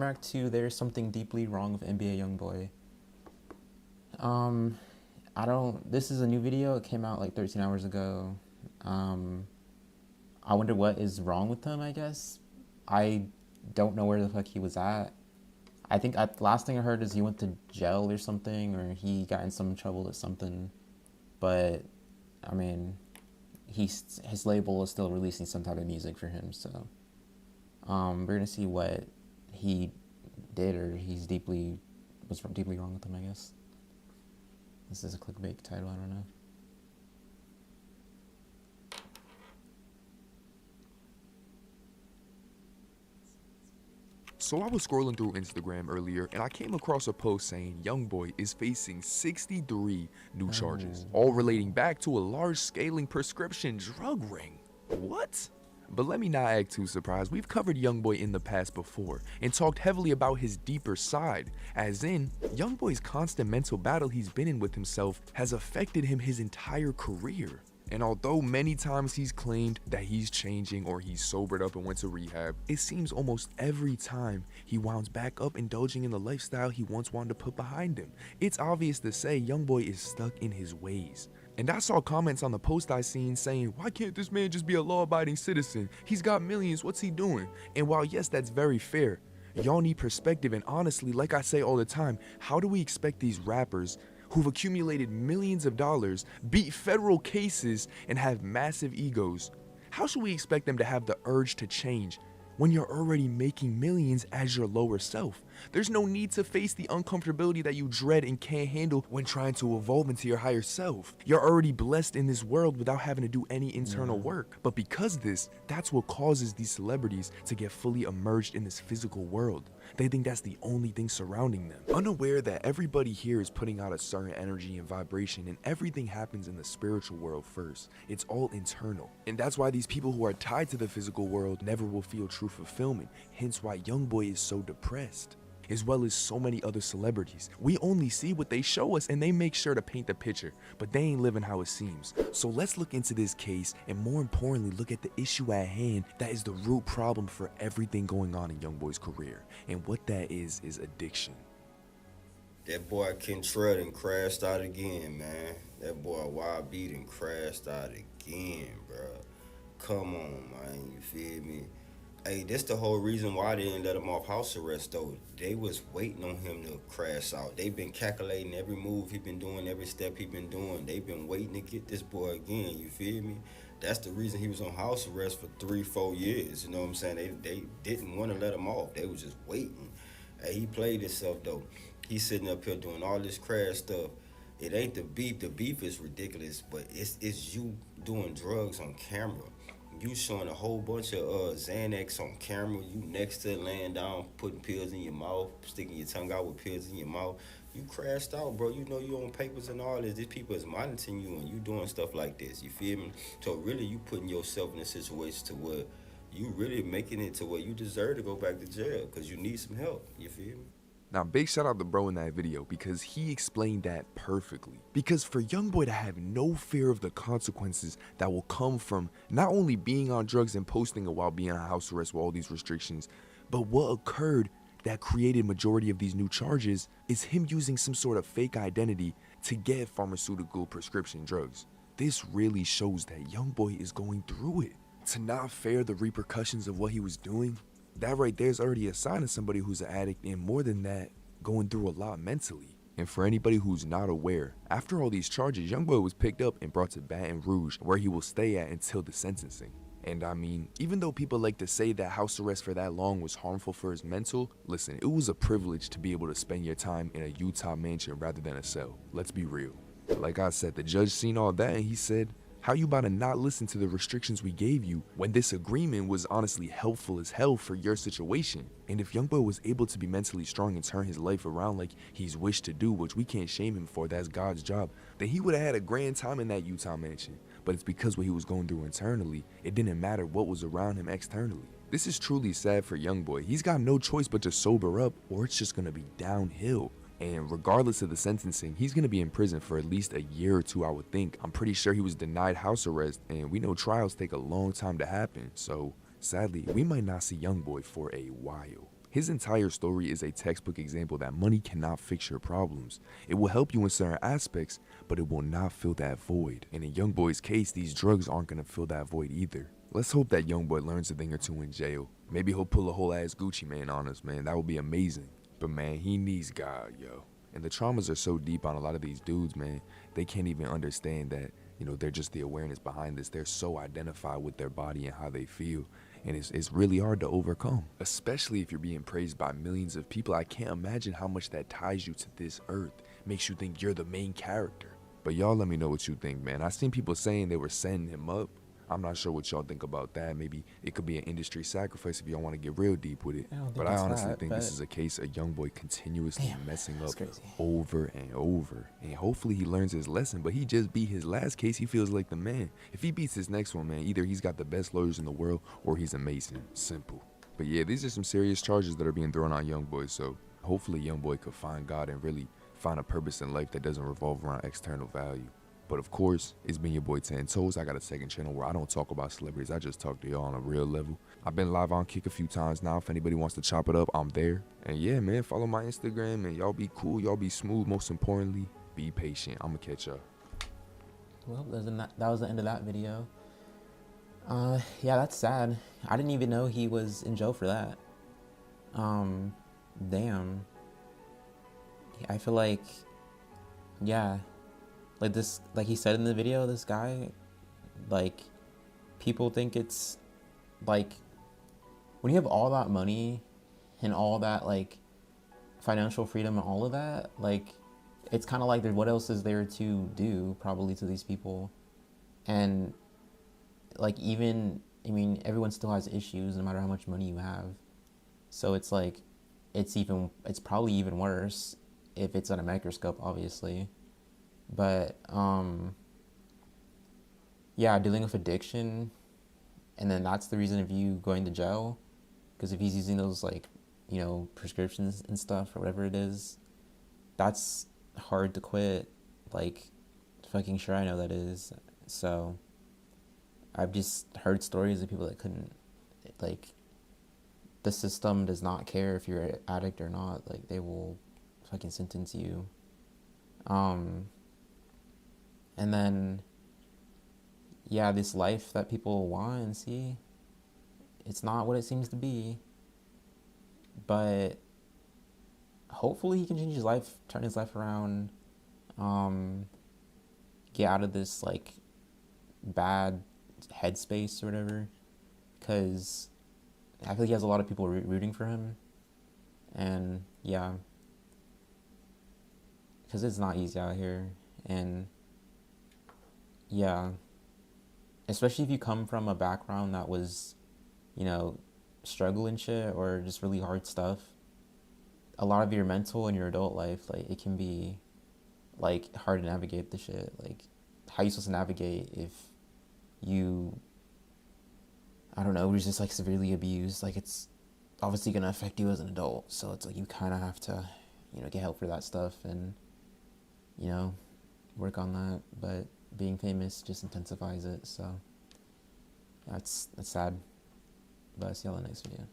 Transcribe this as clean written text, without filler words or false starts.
back to There's Something Deeply Wrong with NBA Youngboy. I don't, this is a new video. It came out like 13 hours ago. I wonder what is wrong with him, I guess. I don't know where the fuck he was at. I think last thing I heard is he went to jail or something, or he got in some trouble or something. But, I mean, his label is still releasing some type of music for him, so we're gonna see what he did, or was deeply wrong with him, I guess. This is a clickbait title, I don't know. So I was scrolling through Instagram earlier and I came across a post saying Youngboy is facing 63 new charges, all relating back to a large-scaling prescription drug ring. What? But let me not act too surprised. We've covered Youngboy in the past before and talked heavily about his deeper side, as in, Youngboy's constant mental battle he's been in with himself has affected him his entire career. And although many times he's claimed that he's changing or he's sobered up and went to rehab, it seems almost every time he wounds back up indulging in the lifestyle he once wanted to put behind him. It's obvious to say Youngboy is stuck in his ways. And I saw comments on the post I seen saying, why can't this man just be a law-abiding citizen? He's got millions, what's he doing? And while yes, that's very fair, y'all need perspective, and honestly, like I say all the time, how do we expect these rappers who've accumulated millions of dollars, beat federal cases, and have massive egos? How should we expect them to have the urge to change when you're already making millions as your lower self? There's no need to face the uncomfortability that you dread and can't handle when trying to evolve into your higher self. You're already blessed in this world without having to do any internal work. But because that's what causes these celebrities to get fully immersed in this physical world. They think that's the only thing surrounding them, unaware that everybody here is putting out a certain energy and vibration, and everything happens in the spiritual world first. It's all internal. And that's why these people who are tied to the physical world never will feel true fulfillment, hence why Youngboy is so depressed, as well as so many other celebrities. We only see what they show us and they make sure to paint the picture, but they ain't living how it seems. So let's look into this case and more importantly look at the issue at hand that is the root problem for everything going on in Youngboy's career, and what that is addiction. That boy Kentrell done crashed out again, man. That boy YB done crashed out again, bro. Come on, man, you feel me? Hey, this the whole reason why they didn't let him off house arrest, though. They was waiting on him to crash out. They been calculating every move he been doing, every step he been doing. They been waiting to get this boy again, you feel me? That's the reason he was on house arrest for 3-4 years, you know what I'm saying? They didn't want to let him off. They was just waiting. Hey, he played himself, though. He's sitting up here doing all this crash stuff. It ain't the beef. The beef is ridiculous, but it's you doing drugs on camera. You showing a whole bunch of Xanax on camera. You next to laying down, putting pills in your mouth, sticking your tongue out with pills in your mouth. You crashed out, bro. You know you on papers and all this. These people is monitoring you and you doing stuff like this. You feel me? So really, you putting yourself in a situation to where you really making it to where you deserve to go back to jail because you need some help. You feel me? Now, big shout out to bro in that video because he explained that perfectly. Because for Youngboy to have no fear of the consequences that will come from not only being on drugs and posting it while being on house arrest with all these restrictions, but what occurred that created majority of these new charges is him using some sort of fake identity to get pharmaceutical prescription drugs. This really shows that Youngboy is going through it. To not fear the repercussions of what he was doing, that right there is already a sign of somebody who's an addict, and more than that, going through a lot mentally. And for anybody who's not aware, after all these charges, Youngboy was picked up and brought to Baton Rouge, where he will stay at until the sentencing. And I mean, even though people like to say that house arrest for that long was harmful for his mental, listen, it was a privilege to be able to spend your time in a Utah mansion rather than a cell. Let's be real. Like I said, the judge seen all that and he said, how you about to not listen to the restrictions we gave you when this agreement was honestly helpful as hell for your situation? And if Youngboy was able to be mentally strong and turn his life around like he's wished to do, which we can't shame him for, that's God's job, then he would have had a grand time in that Utah mansion. But it's because what he was going through internally, it didn't matter what was around him externally. This is truly sad for Youngboy. He's got no choice but to sober up or it's just gonna be downhill. And regardless of the sentencing, he's going to be in prison for at least a year or two, I would think. I'm pretty sure he was denied house arrest, and we know trials take a long time to happen. So, sadly, we might not see Youngboy for a while. His entire story is a textbook example that money cannot fix your problems. It will help you in certain aspects, but it will not fill that void. And in Youngboy's case, these drugs aren't gonna fill that void either. Let's hope that Youngboy learns a thing or two in jail. Maybe he'll pull a whole ass Gucci man on us, man. That would be amazing. But man, he needs God, yo. And the traumas are so deep on a lot of these dudes, man. They can't even understand that, they're just the awareness behind this. They're so identified with their body and how they feel. And it's really hard to overcome, especially if you're being praised by millions of people. I can't imagine how much that ties you to this earth, makes you think you're the main character. But y'all let me know what you think, man. I seen people saying they were setting him up. I'm not sure what y'all think about that. Maybe it could be an industry sacrifice if y'all want to get real deep with it. But I honestly think this is a case of Youngboy continuously messing up over and over. And hopefully he learns his lesson, but he just beat his last case. He feels like the man. If he beats his next one, man, either he's got the best lawyers in the world or he's a Mason. Simple. But yeah, these are some serious charges that are being thrown on Youngboy. So hopefully Youngboy could find God and really find a purpose in life that doesn't revolve around external value. But of course, it's been your boy 10 Toes. I got a second channel where I don't talk about celebrities. I just talk to y'all on a real level. I've been live on Kick a few times now. If anybody wants to chop it up, I'm there. And yeah, man, follow my Instagram and y'all be cool. Y'all be smooth. Most importantly, be patient. I'm gonna catch y'all. Well, that was the end of that video. Yeah, that's sad. I didn't even know he was in jail for that. Damn. I feel like, yeah. Like he said in the video, this guy, like, people think it's, like, when you have all that money and all that, like, financial freedom and all of that, like, it's kind of like, what else is there to do, probably, to these people? And, like, even, I mean, everyone still has issues, no matter how much money you have. So it's like, it's probably even worse if it's at a microscope, obviously. But yeah, dealing with addiction, and then that's the reason of you going to jail, because if he's using those, like, prescriptions and stuff or whatever it is, that's hard to quit. Like, fucking sure I know that is. So I've just heard stories of people that couldn't, like, the system does not care if you're an addict or not. Like, they will fucking sentence you. And then, yeah, this life that people want and see, it's not what it seems to be. But hopefully he can change his life, turn his life around, get out of this, like, bad headspace or whatever. Because I feel like he has a lot of people rooting for him. And, yeah. Because it's not easy out here. And yeah, especially if you come from a background that was, struggle and shit, or just really hard stuff, a lot of your mental and your adult life, like, it can be, like, hard to navigate the shit. Like, how are you supposed to navigate if you, I don't know, was just, like, severely abused? Like, it's obviously gonna affect you as an adult, so it's like you kind of have to, get help for that stuff and, work on that. But being famous just intensifies it, so that's sad. But I'll see y'all in the next video.